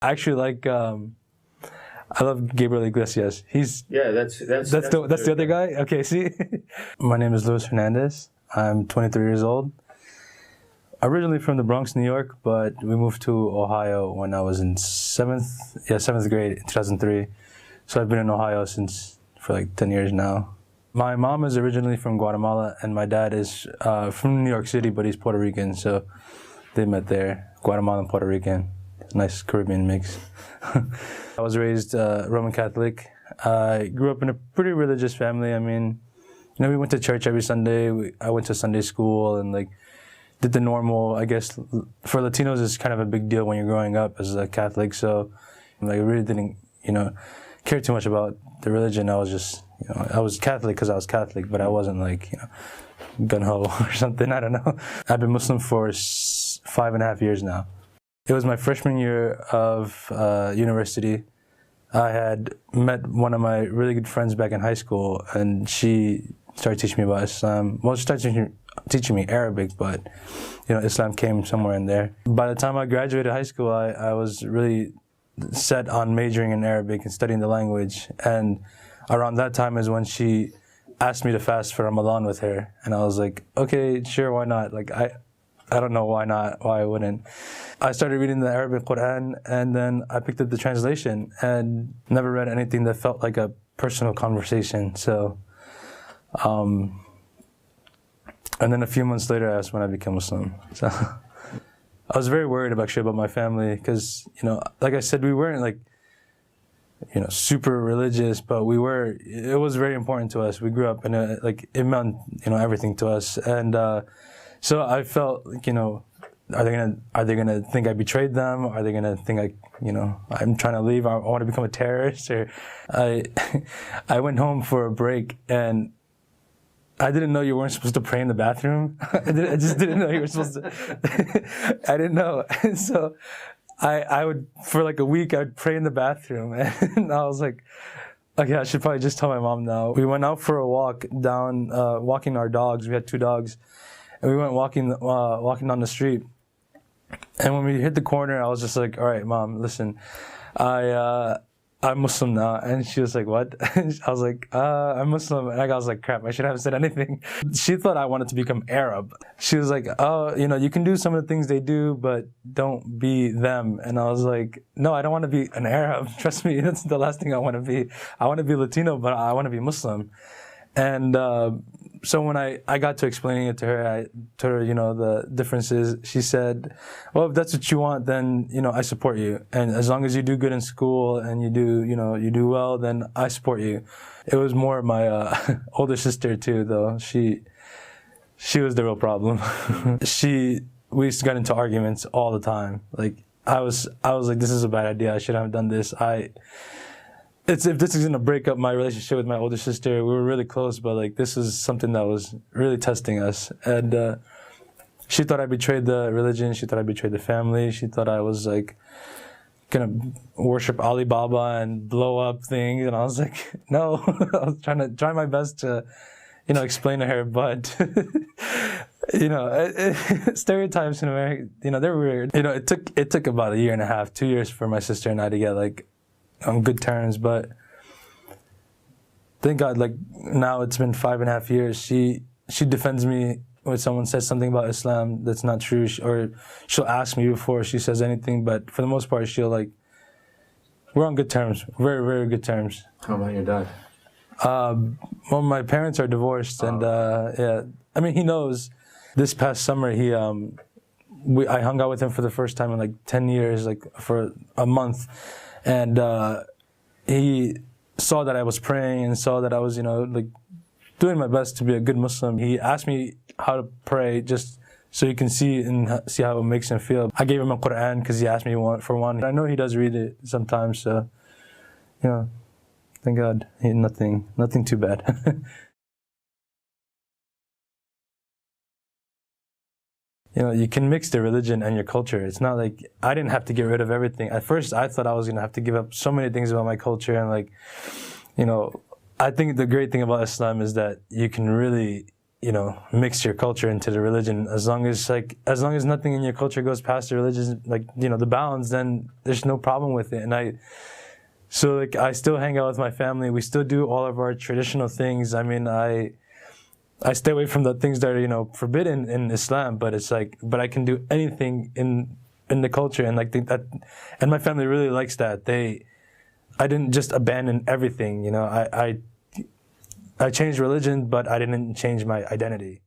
I actually like. I love Gabriel Iglesias. He's that's the other guy. Okay, see. My name is Luis Hernandez. I'm 23 years old. Originally from the Bronx, New York, but we moved to Ohio when I was in seventh grade in 2003. So I've been in Ohio for like 10 years now. My mom is originally from Guatemala, and my dad is from New York City, but he's Puerto Rican. So they met there, Guatemalan, Puerto Rican. Nice Caribbean mix. I was raised Roman Catholic. I grew up in a pretty religious family. I mean, we went to church every Sunday. I went to Sunday school and like did the normal. I guess for Latinos, it's kind of a big deal when you're growing up as a Catholic. So like, I really didn't, care too much about the religion. I was just, I was Catholic because I was Catholic, but I wasn't like, gung-ho or something. I don't know. I've been Muslim for 5.5 years now. It was my freshman year of university. I had met one of my really good friends back in high school, and she started teaching me about Islam. Well, she started teaching me Arabic, but Islam came somewhere in there. By the time I graduated high school, I was really set on majoring in Arabic and studying the language. And around that time is when she asked me to fast for Ramadan with her, and I was like, okay, sure, why not? Like I don't know why not, why I wouldn't. I started reading the Arabic Quran, and then I picked up the translation and never read anything that felt like a personal conversation. So, and then a few months later, that's when I became Muslim. So, I was very worried about my family because, like I said, we weren't like, super religious, but it was very important to us. We grew up in it meant, everything to us. And, so I felt like, are they gonna think I betrayed them? Are they gonna think I'm trying to leave? I want to become a terrorist? Or I went home for a break, and I didn't know you weren't supposed to pray in the bathroom. I just didn't know you were supposed to. I didn't know, and so I would, for like a week, I'd pray in the bathroom, and I was like, okay, I should probably just tell my mom now. We went out for a walk down, walking our dogs. We had 2 dogs. And we went walking down the street, and when we hit the corner, I was just like, "All right, Mom, listen, I'm Muslim now." And she was like, "What?" And I was like, "I'm Muslim." And I was like, "Crap, I should have said anything." She thought I wanted to become Arab. She was like, "Oh, you can do some of the things they do, but don't be them." And I was like, "No, I don't want to be an Arab. Trust me, that's the last thing I want to be. I want to be Latino, but I want to be Muslim." And so when I got to explaining it to her, I told her, the differences. She said, well, if that's what you want, then, I support you. And as long as you do good in school and you do well, then I support you. It was more my older sister too, though. She was the real problem. We used to get into arguments all the time. Like I was like, this is a bad idea. I shouldn't have done this. If this is gonna break up my relationship with my older sister, we were really close, but like this is something that was really testing us. And she thought I betrayed the religion. She thought I betrayed the family. She thought I was like gonna worship Alibaba and blow up things. And I was like, no. I was try my best to, explain to her, but stereotypes in America, they're weird. It took about 1.5 years, 2 years for my sister and I to get like on good terms, but thank God, like now it's been 5.5 years. She defends me when someone says something about Islam that's not true, or she'll ask me before she says anything, but for the most part, we're on good terms, very, very good terms. How about your dad? Well, my parents are divorced, and yeah, I mean, he knows. This past summer, I hung out with him for the first time in like 10 years, like for a month. And he saw that I was praying and saw that I was, like doing my best to be a good Muslim. He asked me how to pray just so you can see how it makes him feel. I gave him a Quran because he asked me for one. I know he does read it sometimes, so, thank God, nothing too bad. You can mix the religion and your culture. It's not like, I didn't have to get rid of everything. At first, I thought I was going to have to give up so many things about my culture. And like, I think the great thing about Islam is that you can really you know, mix your culture into the religion. As long as nothing in your culture goes past the religion, like, you know, the bounds, then there's no problem with it. And so like I still hang out with my family. We still do all of our traditional things. I mean, I stay away from the things that are, you know, forbidden in Islam, but it's like, but I can do anything in the culture, and like that, and my family really likes that. I didn't just abandon everything, you know. I changed religion, but I didn't change my identity.